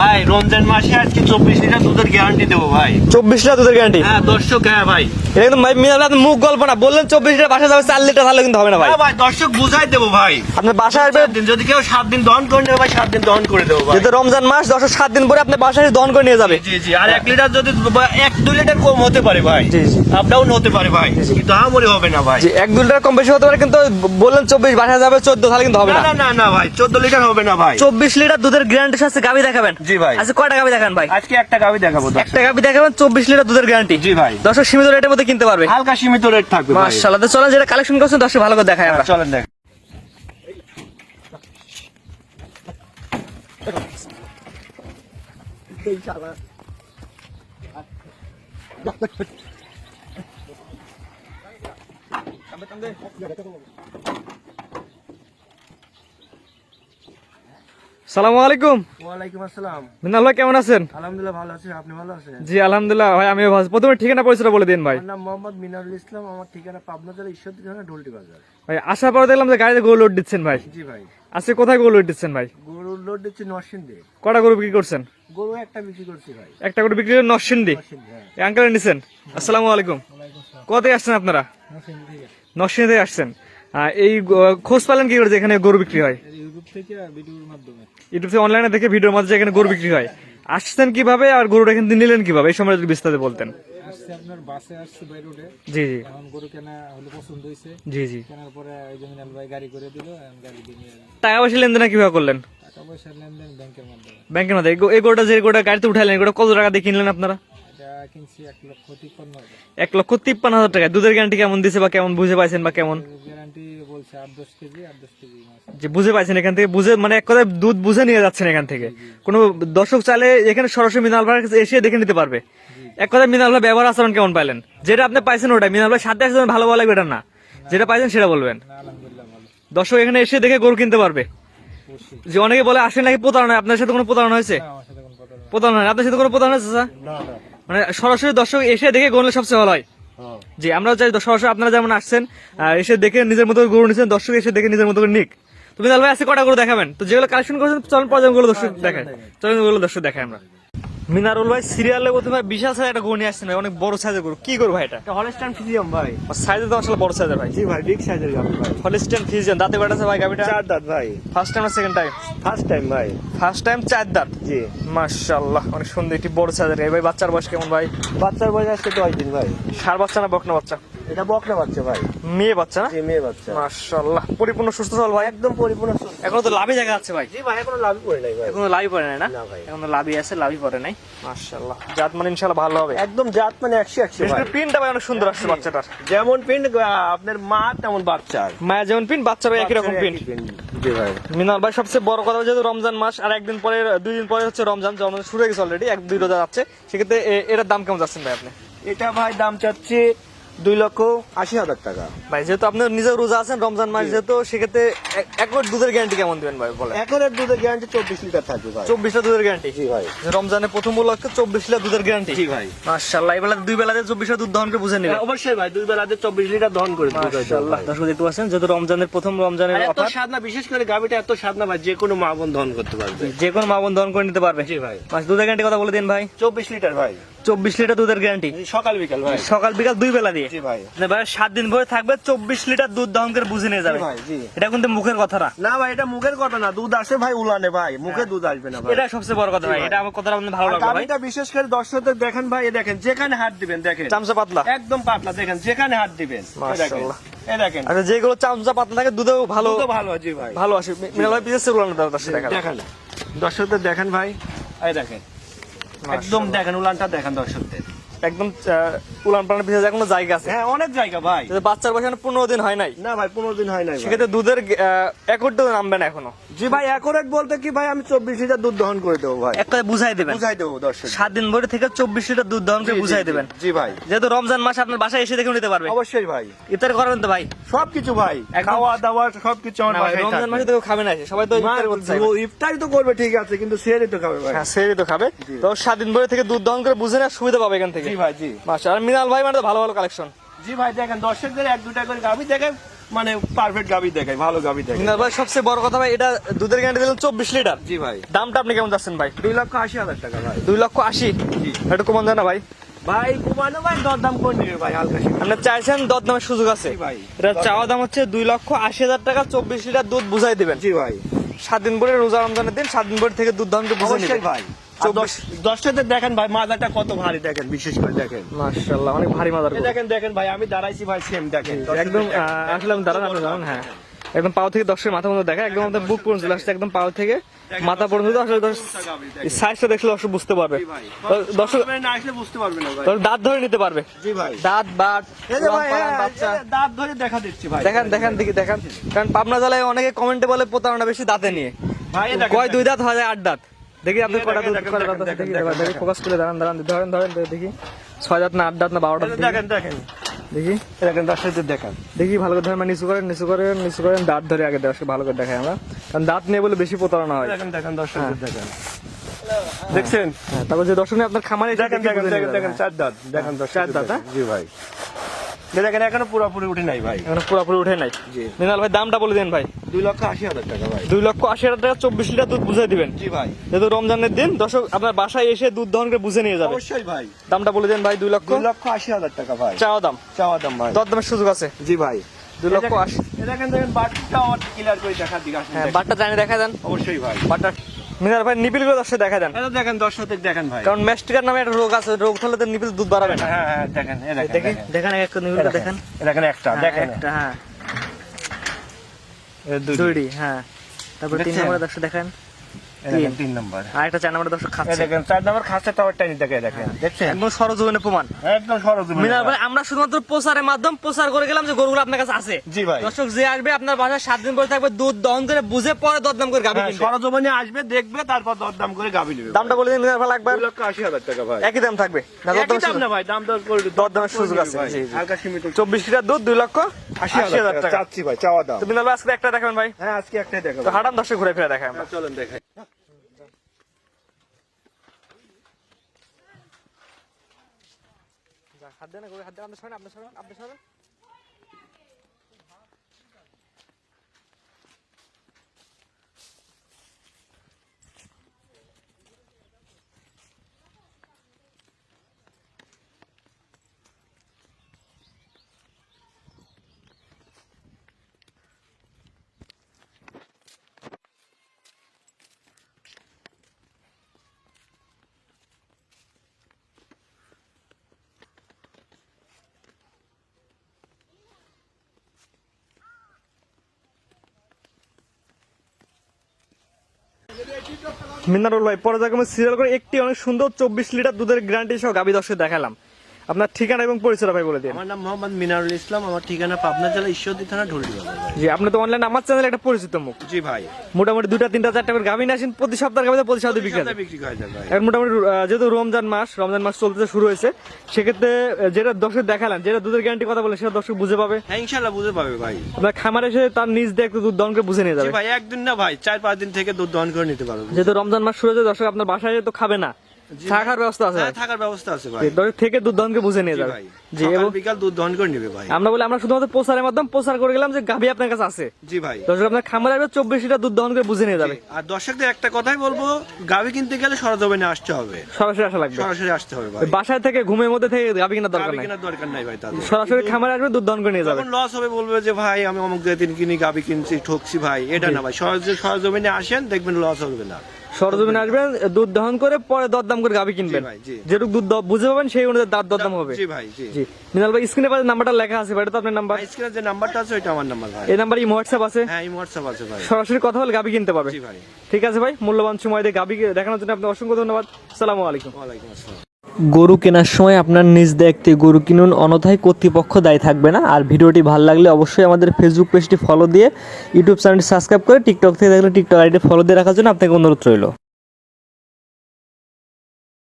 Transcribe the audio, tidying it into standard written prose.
ভাই রমজান মাসে আজকে 24 লিটার দুধের গ্যারান্টি দেবো ভাই। 24 লিটার দুধের গ্যারান্টি? হ্যাঁ দর্শক, হ্যাঁ ভাই এটা কিন্তু মিনাল ভাই মুখ গল্প না, বললেন 24 লিটার বাসা যাবে 4 লিটার, তাহলে কিন্তু হবে না ভাই। ভাই দর্শক বুঝাই দেবো ভাই, আপনি বাসায় আসবে যদি কেউ 7 দিন দহন করে নেবে ভাই 7 দিন দহন করে দেবো ভাই। যেহেতু রমজান মাস 7 দিন পরে আপনি বাসায় দহন করে নিয়ে যাবে। জি জি, আর 1 লিটার যদি 1-2 লিটার কম হতে পারে ভাই, জি জি, আপ ডাউন হতে পারে ভাই, কিন্তু আমারই হবে না ভাই। জি 1-2 লিটার কম বেশি হতে পারে, কিন্তু বললেন 24 বাসায় যাবে 14, তাহলে কিন্তু হবে না। না না না ভাই 14 লিটার হবে না ভাই। 24 লিটার দুধের গ্যারান্টির সাথে গাবি দেখাবেন? জি ভাই। আচ্ছা কয়টা গাবি দেখান ভাই? আজকে একটা গাবি দেখাবো, একটা গাবি দেখাবেন 24 লিটার দুধের গ্যারান্টি। জি ভাই। দর্শক সীমিত রেটের মধ্যে কিনতে পারবে, হালকা সীমিত রেট থাকবে ভাই। মাশাআল্লাহ। তো চলেন যেটা কালেকশন করছেন দর্শক ভালো করে দেখাই আমরা। চলেন দেখ। সালামু আলাইকুম। ওয়ালাইকুম আসসালাম। মিনাল ভাই কেমন আছেন? আলহামদুলিল্লাহ ভালো আছি, আপনি ভালো আছেন? জি আলহামদুলিল্লাহ ভাই, আমিও ভালো আছি। প্রথমে ঠিকানা পরিচয় বলে দিন ভাই। আমার নাম মোহাম্মদ মিনারুল ইসলাম, আমার ঠিকানা পাবনা জেলা ঈশ্বরদী থানা ঢোলটি বাজার। ভাই আসার পর দেখলাম যে গাড়িতে গরু লোড দিচ্ছেন ভাই। জি ভাই। আজকে কোথায় গরু লোড দিচ্ছেন ভাই? গরুর লোড দিচ্ছি নরসিংদী। কটা গরু বিক্রি করছেন? গরু একটা বিক্রি করছি ভাই। একটা গরু বিক্রি করে নরসিংদী। এই আঙ্কেল নিছেন? আসসালামু আলাইকুম। কোথা থেকে আসছেন আপনারা? নরসিংদী থেকে আসছেন। এই খোঁজ পেলেন কি করে যে এখানে গরু বিক্রি হয়? ইউটিউব থেকে ভিডিওর মাধ্যমে। ইউটিউব থেকে অনলাইনে দেখে ভিডিওর মাধ্যমে এখানে গরু বিক্রি হয়। আসছেন কিভাবে আর গরুটা এখান থেকে নিলেন কিভাবে, এই সময় যদি বিস্তারিত বলতেন। আসছে আপনার বাসে আসছে বাই রোডে, জি জি এখন গরু কেনা হলে পছন্দ হয়েছে, জি জি। কেনার পরে ওই যে মিনাল ভাই গাড়ি করে দিল, আমি গাড়ি দিয়ে নিয়ে এলাম। টাকা পয়সা লেনদেন কিভাবে করলেন? টাকা পয়সার লেনদেন ব্যাংকের মাধ্যমে। ব্যাংকের মাধ্যমে? এই গরুটা যে গরুটা গাড়িতে উঠাইলেন, গরুটা কত টাকা দিয়ে কিনলেন আপনারা? এটা কিনছি 1,53,000। 1,53,000 টাকা। দুধের গ্যারান্টি কেমন দিছে বা কেমন বুঝে পাইছেন বা কেমন? গ্যারান্টি বলছে 8-10 কেজি, 8-10 কেজি মাছ। যে বুঝে পাইছেন এখান থেকে, বুঝে মানে এক কথায় দুধ বুঝে নিয়ে যাচ্ছেন এখান থেকে। কোনো দর্শক চাইলে এখানে সরাসরি মিনাল ভাইয়ের কাছে এসে দেখে নিতে পারবে। এক কথায় মিনাল ভাই ব্যবহার আচরণ কেমন পাইলেন? যেটা আপনি পাইছেন ওটাই মিনাল ভাই সাথে আসলে ভালো লাগবে এটা না, যেটা পাইছেন সেটা বলবেন। না আলহামদুলিল্লাহ ভালো। দর্শক এখানে এসে দেখে গরু কিনতে পারবে। অবশ্যই। যে অনেকে বলে আসেন নাকি প্রতারণা, আপনার সাথে কোনো প্রতারণা হয়েছে? না, আমার সাথে কোনো কথা না। প্রতারণা হয়? আপনার সাথে কোনো প্রতারণা হয়েছে স্যার? না না। মানে সরাসরি দর্শক এসে দেখে গরু সবচেয়ে ভালো হয়। জি আমরাও চাই সরাসরি আপনারা যেমন আসছেন এসে দেখে নিজের মতো গরু নিচ্ছেন, দর্শক এসে দেখে নিজের মতো করে নিক। তুমি তাহলে আজকে কটা গরু দেখাবেন? তো যেগুলো কালেকশন করেছেন চলুন পর্যায়ে গুলো দর্শক দেখায়, চলুন ওগুলো দর্শক দেখায় আমরা। মিনারুল ভাই সিরিয়ালে প্রথমে বিশাল সাইজ একটা গরু নিয়ে আসছেন ভাই, অনেক বড় সাইজের গরু। কি গরু ভাই এটা? হলস্টাইন ফ্রিজিয়াম ভাই। সাইজে তো আসলে বড় সাইজের ভাই। জি ভাই, বিগ সাইজের গাবি ভাই। Holstein Friesian. দাঁতে কয়টা আছে ভাই গাবিটা? 4 দাঁত ভাই। ফার্স্ট টাইম না সেকেন্ড টাইম? ফার্স্ট টাইম ভাই। ফার্স্ট টাইম 4 দাঁত। জি। মাশাআল্লাহ অনেক সুন্দর একটি বড় সাইজের। এই ভাই বাচ্চার বয়স কেমন ভাই? বাচ্চার বয়স আজকে 10 দিন ভাই। ষাঁড় বাচ্চা না বকনা বাচ্চা? এটা বকনা বাচ্চা ভাই। মেয়ে বাচ্চা না? জি মেয়ে বাচ্চা। মাশাআল্লাহ পরিপূর্ণ সুস্থ সবল ভাই। একদম পরিপূর্ণ সুস্থ। এখনো তো লাভই জায়গা আছে ভাই। জি ভাই, এখনো লাভ করে নাই ভাই। এখনো লাভই পড়ে নাই না? না ভাই। এখনো লাভই আছে, লাভই পড়ে নাই। মাশাআল্লাহ জাত মানে ইনশাআল্লাহ ভালো হবে। একদম জাত মানে 100 বিশেষ ভাই। করে প্রিন্টটা ভাই অনেক সুন্দর আসছে বাচ্চাটার। যেমন প্রিন্ট আপনার মা তেমন বাচ্চা। মায়া যেমন প্রিন্ট বাচ্চারও একই রকম প্রিন্ট। জি ভাই। মিনাল ভাই সবচেয়ে বড় কথা যেহেতু রমজান মাস আর একদিন পরে 2 দিন পরে হচ্ছে রমজান, রমজান শুরু হয়ে গেছে অলরেডি, 1-2 রোজা যাচ্ছে, সেক্ষেত্রে এটার দাম কেমন যাচ্ছেন ভাই আপনি? এটা ভাই দাম চাচ্ছি 2,80,000 টাকা। ভাই যেহেতু আপনি নিজেও রোজা আছেন রমজান মাস যেহেতু, সেক্ষেত্রে এক দুধের গ্যারান্টি কেমন দিবেন ভাই বলে? একরের দুধের গ্যারান্টি 24 লিটার থাকবে ভাই। 24 লিটার দুধের গ্যারান্টি? জি ভাই। রমজানের প্রথম উপলক্ষে 24 লিটার দুধের গ্যারান্টি? জি ভাই। মাশাআল্লাহ এই বেলা 2 বেলাতে 24 লিটার দুধ দহন করে বুঝে নিলেন। অবশ্যই ভাই, 2 বেলাতে 24 লিটার দহন করে দেব। মাশাআল্লাহ দর্শক দেখতে পাচ্ছেন যেহেতু রমজানের প্রথম রমজানের এত অফার, স্বাদ না, বিশেষ করে গাবিটা এত স্বাদ না ভাই, যে কোনো মা বোন দহন করতে পারবে। যে কোনো মা বোন দহন করে নিতে পারবে। জি ভাই। মাস দুধের গ্যারান্টি কথা বলে দিন ভাই। 24 লিটার ভাই। 24 লিটার দুধের গ্যারান্টি সকাল বিকাল ভাই। সকাল বিকাল 2 বেলা দিয়ে? জি ভাই। না ভাই 7 দিন ভরে থাকবে, 24 লিটার দুধ দহন করে বুঝে নিয়ে যাবে। জি ভাই। জি। এটা কিন্তু মুখের কথা না। না ভাই, এটা মুখের কথা না, দুধ আসে ভাই উলানে ভাই, মুখে দুধ আসবে না ভাই। এটা সবচেয়ে বড় কথা ভাই, এটা আমার কথাটা আপনাদের ভালো লাগলো ভাই। গাবিটা বিশেষ করে দর্শকদের দেখেন ভাই, এই দেখেন যেখানে হাত দিবেন দেখেন চামচা পাতলা একদম পাতলা, দেখেন যেখানে হাত দিবেন এই দেখেন, মাশাআল্লাহ। এই দেখেন আচ্ছা যেগুলো চামচা পাতলা থাকে দুধেও ভালো দুধও ভালো। জি ভাই। ভালো আসে। মিনাল ভাই পিছে উলানো দাও তার সাথে দেখা দেখেন দর্শকদের দেখেন ভাই, এই দেখেন একদম দেখেন উলানটা দেখেন দর্শকদের, একদম উলান পালান পিছে যা কোনো জায়গা আছে। হ্যাঁ অনেক জায়গা ভাই। যদি বাচ্চার বয়স 15 দিন হয় নাই, না ভাই 15 দিন হয় নাই ভাই। সেক্ষেত্রে দুধের একটু নামবে না এখনো। জি ভাই, অ্যাকুরেট বলতে কি ভাই, আমি 24 লিটার দুধ দহন করে দেবো ভাই। এক কথা বুঝাই দেবেন, বুঝাই দেবো দর্শক। 7 দিন ভরে থেকে 24 লিটার দুধ দহন করে বুঝাই দেবেন। জি ভাই। যেহেতু রমজান মাস আপনার বাসায় এসে দেখে নিতে পারবে। অবশ্যই ভাই। ইফতার করবেন তো ভাই? সবকিছু ভাই, একদম। খাওয়া দাওয়া সবকিছু আমার না ভাই, বাসায় রমজান মাসে তো কেউ খাবে না, সবাই তো ইফতার করতে চায়। ইফতারি তো করবে ঠিক আছে, কিন্তু সেহরি তো খাবে ভাই। হ্যাঁ সেটাই তো খাবে। তো 7 দিন ভরে থেকে দুধ দহন করে বুঝে না সুবিধা পাবে এখান থেকে। জি ভাই। জি। মাশাআল্লাহ। আর মিনাল ভাই মানে তো ভালো ভালো কালেকশন। জি ভাই, দেখেন দর্শকদের 1-2টা করে গাবি দেখেন, মানে পারফেক্ট গাবি দেখাই, ভালো গাবি দেখাই। মিনাল ভাই সবচেয়ে বড় কথা ভাই, এটা দুধের গ্যারান্টি দিলেন 24 লিটার। জি ভাই। দামটা আপনি কেমন যাচ্ছেন ভাই? 2,80,000 টাকা ভাই। 2,80,000। জি। এটা কমান যায় না ভাই? ভাই কমানো ভাই, দরদাম করে নিবে ভাই, হালকা আপনি চাইছেন দরদামের সুযোগ আছে? জি ভাই। এটা চাওয়া দাম হচ্ছে 2,80,000 টাকা, 24 লিটার দুধ বুঝাই দিবেন। জি ভাই। 7 দিন পরে রোজা রমজানের দিন, 7 দিন পরে থেকে দুধ দামটা বুঝে অবশ্যই নেবেন ভাই। 10টাতে দেখেন ভাই, মাজাটা কত ভারী দেখেন, বিশেষ করে দেখেন। মাশাআল্লাহ, অনেক ভারী মাদার। দেখেন দেখেন ভাই, আমি দাঁড়াইছি ভাই, সেম দেখেন একদম আসলে আমি দাঁড়ান, আপনি দাঁড়ান। হ্যাঁ, একদম পাও থেকে 10 মাথা পর্যন্ত দেখা, একদম আমাদের বুক পর্যন্ত চলে আসছে, একদম পাও থেকে মাথা পর্যন্ত। আসলে সাইজটা দেখলে দর্শক বুঝতে পারবে। দর্শক না আসলে বুঝতে পারবে না ভাই। দাঁত ধরে নিতে পারবে। জি ভাই। দাঁত বাট এই যে ভাই, বাচ্চা দাঁত ধরে দেখা দিচ্ছি ভাই। দেখেন দেখেন দেখি দেখেন। কারণ পাবনা জেলায় অনেকে কমেন্টে বলে প্রতারণা বেশি দাঁতে নিয়ে। ভাই কয় 2 দাঁত হয় 8 দাঁত। দেখি আপনি কয়টা দুধ দেখেন, কয়টা দাঁত আছে দেখেন, দেখি, দেখেন, দেখি ফোকাস করে দাঁড়ান দাঁড়ান, ধরেন ধরেন দেখি 6 দাঁত না 8 দাঁত না 12 দাঁত দেখেন দেখেন দেখি দেখেন, 10টাতে দেখেন। দেখি ভালো করে ধরেন, মানে নিচু করেন নিচু করেন নিচু করেন, দাঁত ধরে আগে দর্শক ভালো করে দেখাই আমরা, কারণ দাঁত নিয়ে বলে বেশি প্রতারণা হয়। দেখেন দেখেন, 10টাতে দেখেন। দেখছেন? হ্যাঁ, তারপর যে দর্শক আপনার খামারে এসে দেখেন দেখে দেখেন বুঝে দেখেন নেবেন। দেখেন, 4 দাঁত দেখেন, 4 দাঁত, হ্যাঁ? জি ভাই। দেখেন এখনো পুরোপুরি উঠে নাই ভাই। এখন পুরোপুরি উঠে নাই। জি। মিনাল ভাই দামটা বলে দেন ভাই। 2,80,000 টাকা ভাই। 2,80,000 টাকা 24 লিটার দুধ বুঝাই দিবেন। জি ভাই। যেহেতু রমজানের দিন দর্শক আপনার বাসায় এসে দুধ দহন করে বুঝে নিয়ে যাবে। অবশ্যই ভাই। দামটা বলে দেন ভাই। 2,80,000 টাকা ভাই। চাওয়া দাম, চাওয়া দাম ভাই। দরদামের সুযোগ আছে। জি ভাই। 2,80,000। দেখেন দেখেন, বাটটা আমার ক্লিয়ার করে দেখা দিক আসেন। হ্যাঁ, বাটটা জানি দেখা দেন। অবশ্যই ভাই। বাটটা মিনাল ভাই নিপিল করে দর্শক দেখা দেন, এটা দেখেন, 10টাতে দেখেন ভাই। কারণ ম্যাস্টিকার নামে একটা রোগ আছে, রোগ হলে তো নিপিল দুধ বাড়াবে না। হ্যাঁ হ্যাঁ, দেখেন এই দেখেন দেখি দেখেন। দেখেন এক নিপিলটা দেখেন। এই দেখেন একটা, হ্যাঁ, দেখেন একটা, হ্যাঁ এই দুই। দুইটি, হ্যাঁ। তারপর 3 দেখছেন? নম্বরে দর্শক দেখেন, এই দেখেন 3 নাম্বার। আর একটা 4 নম্বরে দর্শক এই খাচ্ছে। দেখেন 4 নাম্বার খাসা টাওয়ারটা নিতে দেখেন। দেখছেন? একদম সরজমিনে প্রমাণ। একদম সরজ। মিনাল ভাই আমরা শুধুমাত্র প্রচারের মাধ্যম প্রচার করে গেলাম যে গরুগুলো আপনার কাছে আছে। জি ভাই। দর্শক যে আসবে আপনার বাসায় 7 দিন পরে থাকবে, দুধ দহন করে বুঝে পরে দরদাম করে গাবি কিনবে। সরজমিনে আসবে, দেখবে, তারপর দরদাম করে গাবি নেবে। দামটা বলে দিন মিনাল ভাই একবার। 2,80,000 টাকা ভাই। একই দাম থাকবে না? একই দাম না ভাই, দাম দর করে দরদামের সুযোগ আছে। ভাই। জি, জি। হালকা সীমিত। 24 লিটার দুধ 2,80,000 টাকা চাচ্ছি ভাই, চাওয়া দাম। তো মিনাল ভাই আজকে একটা দেখাবেন ভাই। হ্যাঁ, আজকে একটাই দেখাবো। তো হাঁটান দর্শক ঘুরে ফিরে দেখাই আমরা। চলেন দেখাই। হাত দেন, হাত দেন, আপনি সরেন, আপনি সরেন, আপনি সরেন। মিনারুল ভাই পর্যায়ক্রমে সিরিয়াল করে একটি অনেক সুন্দর 24 লিটার দুধের গ্যারান্টি সহ গাবি দর্শক দেখালাম। আপনার ঠিকানা এবং পরিচয় ভাই বলে দিন। আমার নাম মোহাম্মদ মিনারুল ইসলাম, আমার ঠিকানা পাবনা জেলা ঈশ্বরদী থানা ঢুলটি বাজার। জি, আপনি তো অনলাইন আমার চ্যানেলে একটা পরিচিত মুখ। জি ভাই। মোটামুটি 2টা 3টা 4টা করে গাবি নিয়ে আসেন, প্রতি সপ্তাহে গাবিতে প্রতি সপ্তাহে বিক্রি হয়। বিক্রি হয়ে যায় ভাই। এখন মোটামুটি যেহেতু রমজান মাস চলতে শুরু হয়েছে, সেক্ষেত্রে যেটা দর্শক দেখালেন, যেটা দুধের গ্যারান্টি কথা বলে সেটা দর্শক বুঝে পাবে। হ্যাঁ, ইনশাআল্লাহ বুঝে পাবে ভাই। আপনার খামারে এসে তার নিজ দিয়ে একটু দুধ দহন করে বুঝে নিয়ে জি যাবে। ভাই, একদিন না ভাই, 4-5 দিন থেকে দুধ দহন করে নিতে পারবে। যেহেতু রমজান মাস শুরু হয়েছে, দর্শক আপনার বাসায় তো খাবে না, থাকার ব্যবস্থা আছে। হ্যাঁ, থাকার ব্যবস্থা আছে ভাই। দর্শক থেকে দুধ দহন করে বুঝে নিয়ে জি যাবে। ভাই। জি, সকাল এবং বিকাল দুধ দহন করে নেবে ভাই। আমরা শুধুমাত্র প্রচারের মাধ্যমে প্রচার করে গেলাম যে গাভি আপনার কাছে আছে। জি ভাই। দর্শক আপনার খামারে আসবে, 24 লিটার দুধ দহন করে বুঝে নিয়ে যাবে। আর দর্শকদের একটা কথাই বলবো, গাভি কিনতে গেলে সরজমিনে আসতে হবে, সরাসরি আসা লাগবে। সরাসরি আসতে হবে ভাই। বাসায় থেকে ঘুমের মধ্যে থেকে গাভি কেনার দরকার গাভি নাই, কেনার দরকার নাই ভাই তাদের। সরাসরি খামারে আসবে, দুধ দহন করে নিয়ে যাবে। তখন লস হবে, বলবে যে ভাই আমি অমুক দিন কিনি গাভি কিনছি, ঠকছি ভাই। এটা না ভাই, সরজমিনে আসেন, দেখবেন লস হবে না। সরজমিনে আসবেন, দুধ দহন করে পরে দরদাম করে গাভি কিনবেন। জি ভাই, জি। যেটুকু দুধ বুঝে পাবেন সেই অনুযায়ী দরদাম হবে। জি ভাই, জি। জি মিনাল ভাই, স্ক্রিনে পাশে নাম্বারটা লেখা আছে ভাই, এটা তো আপনার নাম্বার। স্ক্রিনে যে নাম্বারটা আছে ওইটা আমার নাম্বার ভাই। এই নাম্বারে হোয়াটসঅ্যাপ আছে। হ্যাঁ, এই হোয়াটসঅ্যাপ আছে ভাই। সরাসরি কথা বলে গাভি কিনতে পারবে। জি ভাই। ঠিক আছে ভাই, মূল্যবান সময় দিয়ে গাভি দেখানোর জন্য আপনাকে অসংখ্য ধন্যবাদ। আসসালামু আলাইকুম। ওয়ালাইকুম আসসালাম। গরু কেনার সময় আপনার নিজ দায়িত্বে গরু কিনুন, অন্যথায় কর্তৃপক্ষ দায়ী থাকবে না। আর ভিডিওটি ভালো লাগলে অবশ্যই আমাদের ফেসবুক পেজটি ফলো দিয়ে, ইউটিউব চ্যানেলটি সাবস্ক্রাইব করে, টিকটক থেকে দেখলে টিকটক আইডি ফলো দিয়ে রাখার জন্য আপনাকে অনুরোধ রইল।